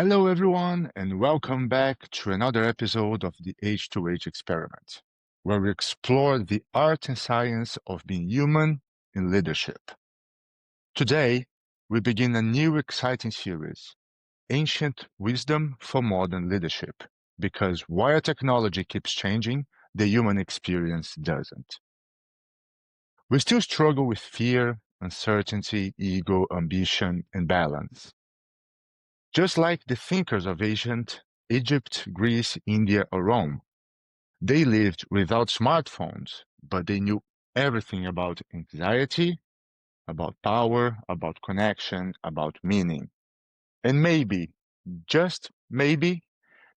Hello, everyone, and welcome back to another episode of the H2H Experiment, where we explore the art and science of being human in leadership. Today, we begin a new exciting series, Ancient Wisdom for Modern Leadership, because while technology keeps changing, the human experience doesn't. We still struggle with fear, uncertainty, ego, ambition, and balance. Just like the thinkers of ancient Egypt, Greece, India, or Rome, they lived without smartphones, but they knew everything about anxiety, about power, about connection, about meaning. And maybe, just maybe,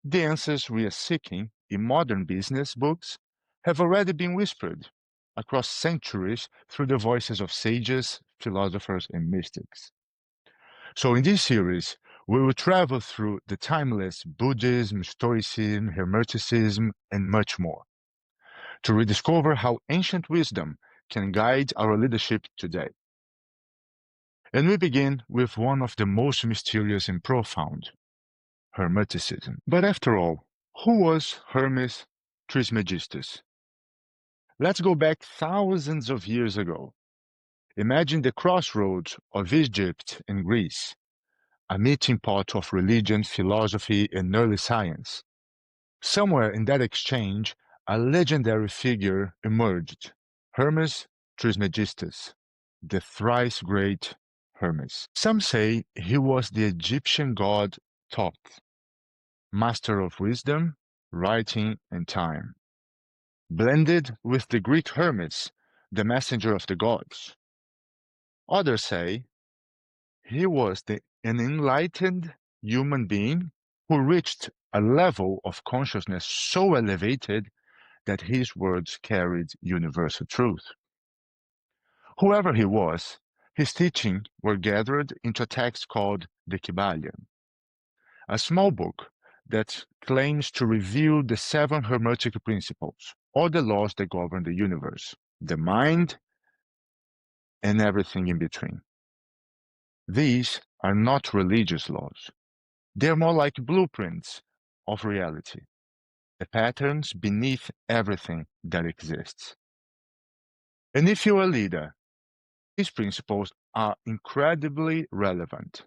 the answers we are seeking in modern business books have already been whispered across centuries through the voices of sages, philosophers, and mystics. So in this series, we will travel through the timeless Buddhism, Stoicism, Hermeticism, and much more to rediscover how ancient wisdom can guide our leadership today. And we begin with one of the most mysterious and profound, Hermeticism. But after all, who was Hermes Trismegistus? Let's go back thousands of years ago. Imagine the crossroads of Egypt and Greece, a meeting pot of religion, philosophy, and early science. Somewhere in that exchange, a legendary figure emerged, Hermes Trismegistus, the thrice great Hermes. Some say he was the Egyptian god Thoth, master of wisdom, writing, and time, blended with the Greek Hermes, the messenger of the gods. Others say he was an enlightened human being who reached a level of consciousness so elevated that his words carried universal truth. Whoever he was, his teachings were gathered into a text called the Kybalion, a small book that claims to reveal the 7 Hermetic principles, or the laws that govern the universe, the mind, and everything in between. These are not religious laws. They're more like blueprints of reality, the patterns beneath everything that exists. And if you're a leader, these principles are incredibly relevant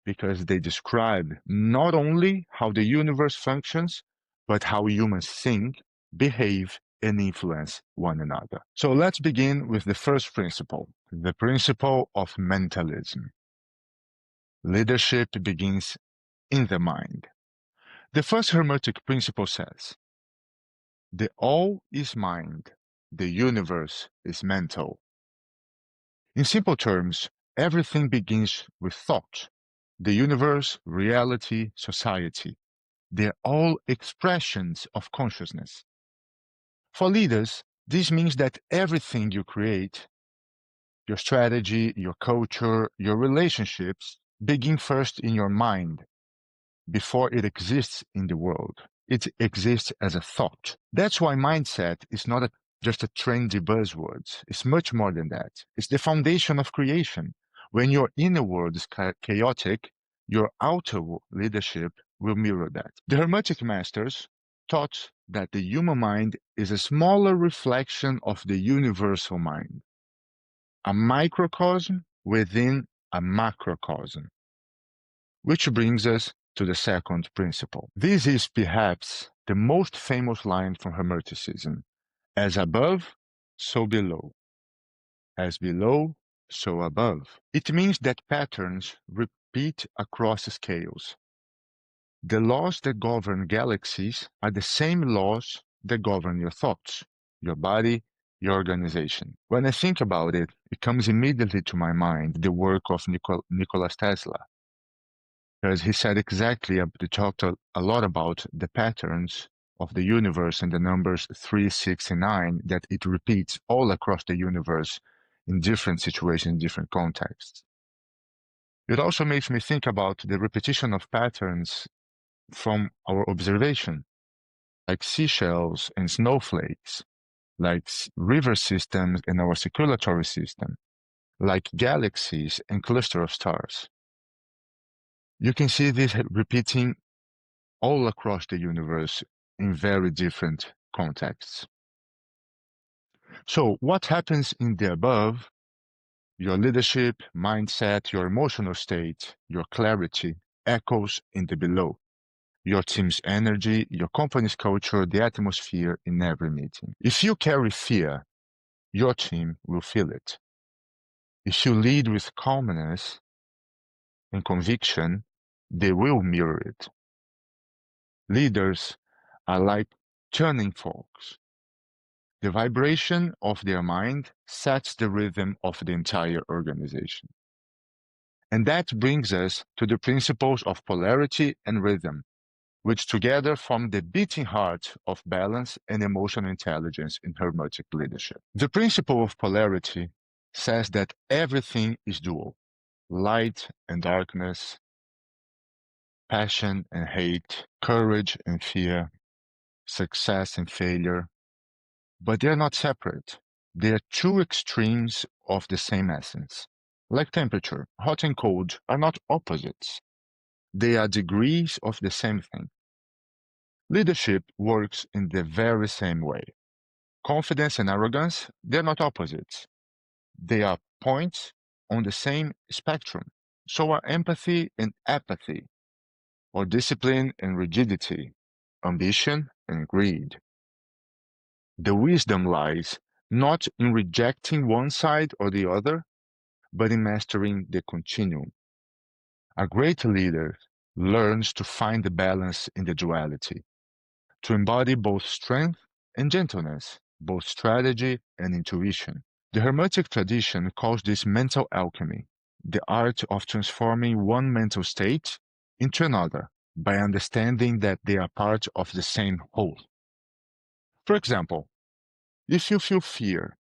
because they describe not only how the universe functions, but how humans think, behave, and influence one another. So let's begin with the first principle, the principle of mentalism. Leadership begins in the mind. The first Hermetic principle says, the all is mind, the universe is mental. In simple terms, everything begins with thought. The universe, reality, society, they're all expressions of consciousness. For leaders, this means that everything you create, your strategy, your culture, your relationships, begin first in your mind before it exists in the world. It exists as a thought. That's why mindset is not just a trendy buzzword. It's much more than that. It's the foundation of creation. When your inner world is chaotic, your outer leadership will mirror that. The Hermetic masters taught that the human mind is a smaller reflection of the universal mind, a microcosm within a macrocosm. Which brings us to the second principle. This is perhaps the most famous line from Hermeticism. As above, so below. As below, so above. It means that patterns repeat across scales. The laws that govern galaxies are the same laws that govern your thoughts, your body, your organization. When I think about it, it comes immediately to my mind the work of Nikola Tesla, because he said exactly, he talked a lot about the patterns of the universe and the numbers 3, 6, and 9, that it repeats all across the universe in different situations, different contexts. It also makes me think about the repetition of patterns from our observation, like seashells and snowflakes, like river systems and our circulatory system, like galaxies and cluster of stars. You can see this repeating all across the universe in very different contexts. So what happens in the above, your leadership, mindset, your emotional state, your clarity, echoes in the below. Your team's energy, your company's culture, the atmosphere in every meeting. If you carry fear, your team will feel it. If you lead with calmness and conviction, they will mirror it. Leaders are like tuning forks. The vibration of their mind sets the rhythm of the entire organization. And that brings us to the principles of polarity and rhythm, which together form the beating heart of balance and emotional intelligence in Hermetic leadership. The principle of polarity says that everything is dual: light and darkness, passion and hate, courage and fear, success and failure. But they are not separate. They are two extremes of the same essence. Like temperature, hot and cold are not opposites. They are degrees of the same thing. Leadership works in the very same way. Confidence and arrogance, they're not opposites. They are points on the same spectrum. So are empathy and apathy, or discipline and rigidity, ambition and greed. The wisdom lies not in rejecting one side or the other, but in mastering the continuum. A great leader learns to find the balance in the duality, to embody both strength and gentleness, both strategy and intuition. The Hermetic tradition calls this mental alchemy, the art of transforming one mental state into another by understanding that they are part of the same whole. For example, if you feel fear,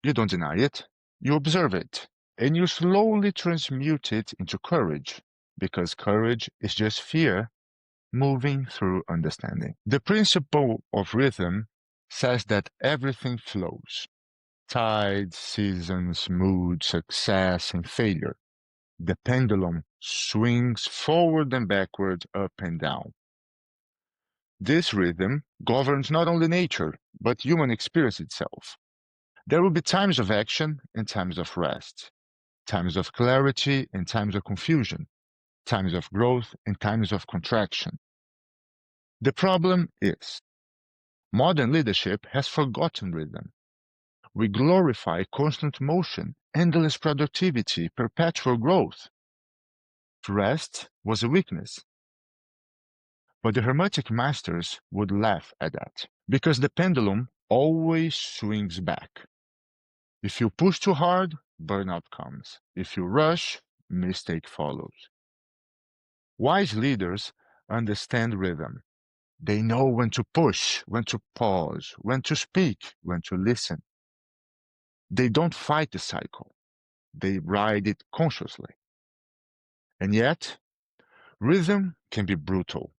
you don't deny it, you observe it, and you slowly transmute it into courage, because courage is just fear moving through understanding. The principle of rhythm says that everything flows: tides, seasons, mood, success, and failure. The pendulum swings forward and backward, up and down. This rhythm governs not only nature, but human experience itself. There will be times of action and times of rest, times of clarity and times of confusion, times of growth and times of contraction. The problem is, modern leadership has forgotten rhythm. We glorify constant motion, endless productivity, perpetual growth. Rest was a weakness. But the Hermetic masters would laugh at that, because the pendulum always swings back. If you push too hard, burnout comes. If you rush, mistake follows. Wise leaders understand rhythm. They know when to push, when to pause, when to speak, when to listen. They don't fight the cycle. They ride it consciously. And yet, rhythm can be brutal.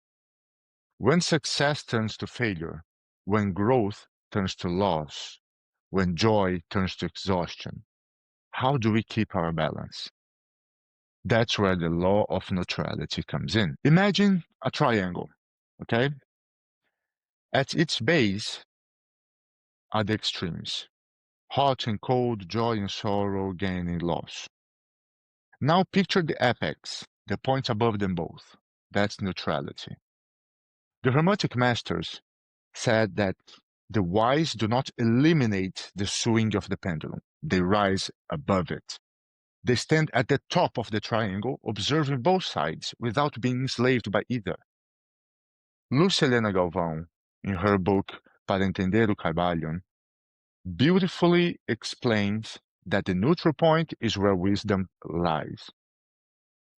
When success turns to failure, when growth turns to loss, when joy turns to exhaustion, how do we keep our balance? That's where the law of neutrality comes in. Imagine a triangle, okay? At its base are the extremes: hot and cold, joy and sorrow, gain and loss. Now picture the apex, the point above them both. That's neutrality. The Hermetic masters said that the wise do not eliminate the swing of the pendulum. They rise above it. They stand at the top of the triangle, observing both sides without being enslaved by either. Lúcia Helena Galvão, in her book Para Entender o Kybalion, beautifully explains that the neutral point is where wisdom lies.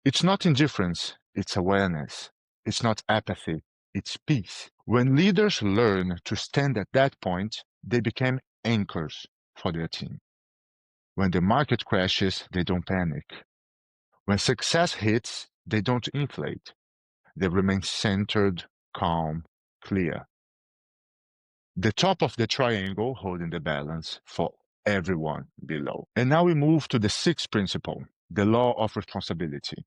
It's not indifference, it's awareness. It's not apathy, it's peace. When leaders learn to stand at that point, they become anchors for their team. When the market crashes, they don't panic. When success hits, they don't inflate. They remain centered, calm, clear. The top of the triangle holding the balance for everyone below. And now we move to the sixth principle, the law of responsibility.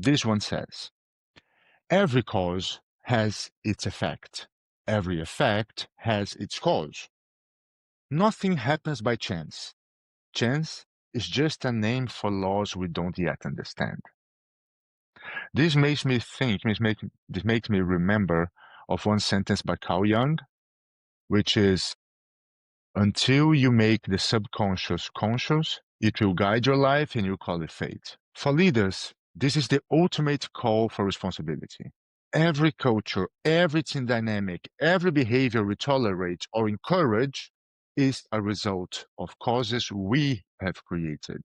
This one says, every cause has its effect. Every effect has its cause. Nothing happens by chance. Chance is just a name for laws we don't yet understand. This makes me think, this makes me remember of one sentence by Carl Jung, which is, until you make the subconscious conscious, it will guide your life and you call it fate. For leaders, this is the ultimate call for responsibility. Every culture, every team dynamic, every behavior we tolerate or encourage is a result of causes we have created,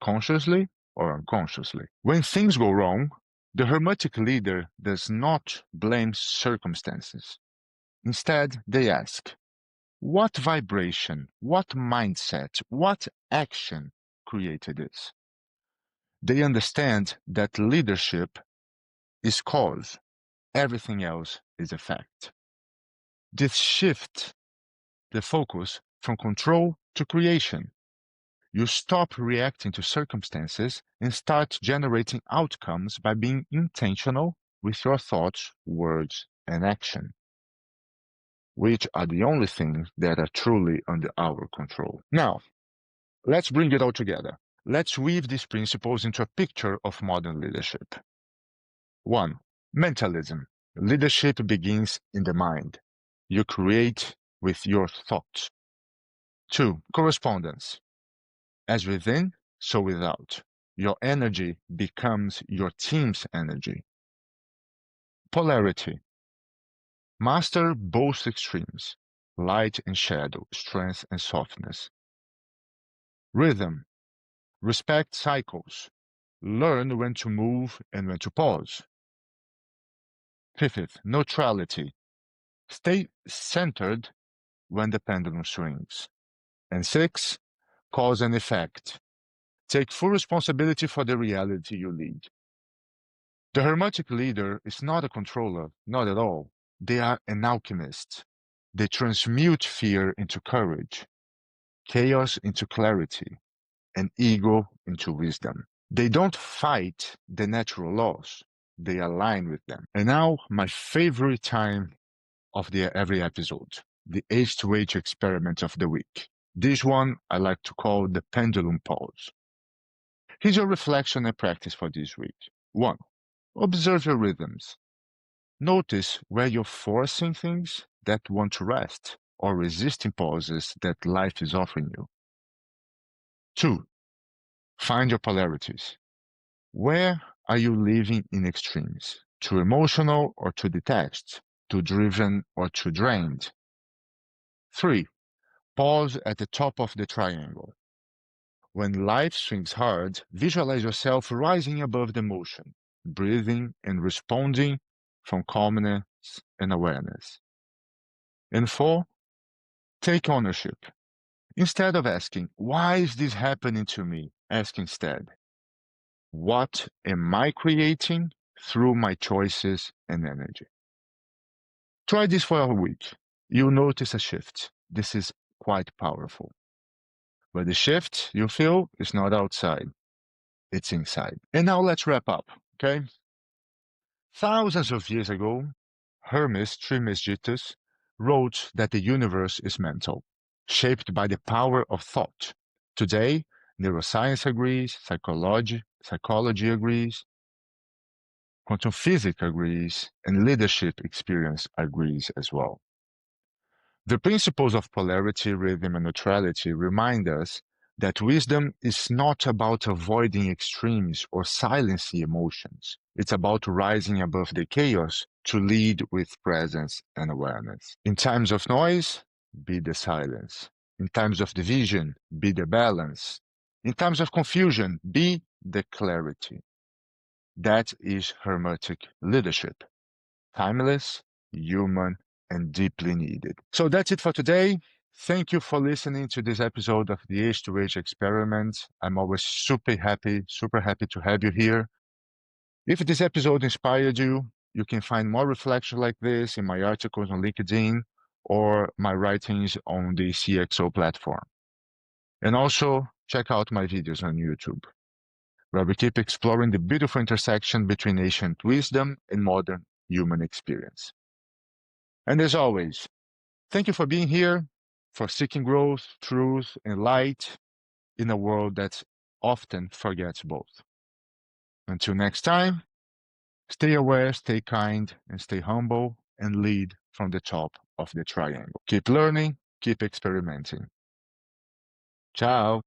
consciously or unconsciously. When things go wrong, the Hermetic leader does not blame circumstances. Instead, they ask, what vibration, what mindset, what action created this? They understand that leadership is cause, everything else is effect. This shifts the focus from control to creation. You stop reacting to circumstances and start generating outcomes by being intentional with your thoughts, words, and action, which are the only things that are truly under our control. Now, let's bring it all together. Let's weave these principles into a picture of modern leadership. 1. Mentalism. Leadership begins in the mind. You create with your thoughts. 2. Correspondence. As within, so without. Your energy becomes your team's energy. Polarity. Master both extremes, light and shadow, strength and softness. Rhythm. Respect cycles. Learn when to move and when to pause. 5th, neutrality. Stay centered when the pendulum swings. And 6, cause and effect. Take full responsibility for the reality you lead. The Hermetic leader is not a controller, not at all. They are an alchemist. They transmute fear into courage, chaos into clarity, and ego into wisdom. They don't fight the natural laws. They align with them. And now, my favorite time of every episode, the H2H experiment of the week. This one I like to call the pendulum pause. Here's your reflection and practice for this week. 1. Observe your rhythms. Notice where you're forcing things that want to rest or resisting pauses that life is offering you. 2. Find your polarities. Where are you living in extremes? Too emotional or too detached? Too driven or too drained? 3. Pause at the top of the triangle. When life swings hard, visualize yourself rising above the motion, breathing and responding from calmness and awareness. And 4, take ownership. Instead of asking, why is this happening to me? Ask instead, what am I creating through my choices and energy? Try this for a week. You'll notice a shift. This is quite powerful. But the shift you feel is not outside, it's inside. And now let's wrap up, okay? Thousands of years ago, Hermes Trismegistus wrote that the universe is mental, shaped by the power of thought. Today, neuroscience agrees, psychology agrees, quantum physics agrees, and leadership experience agrees as well. The principles of polarity, rhythm, and neutrality remind us that wisdom is not about avoiding extremes or silencing emotions. It's about rising above the chaos to lead with presence and awareness. In times of noise, be the silence. In times of division, be the balance. In times of confusion, be the clarity. That is Hermetic leadership. Timeless, human, and deeply needed. So that's it for today. Thank you for listening to this episode of the H2H Experiment. I'm always super happy to have you here. If this episode inspired you, you can find more reflection like this in my articles on LinkedIn or my writings on the CXO platform. And also check out my videos on YouTube. where we keep exploring the beautiful intersection between ancient wisdom and modern human experience. And as always, thank you for being here, for seeking growth, truth, and light in a world that often forgets both. Until next time, stay aware, stay kind, and stay humble, and lead from the top of the triangle. Keep learning, keep experimenting. Ciao.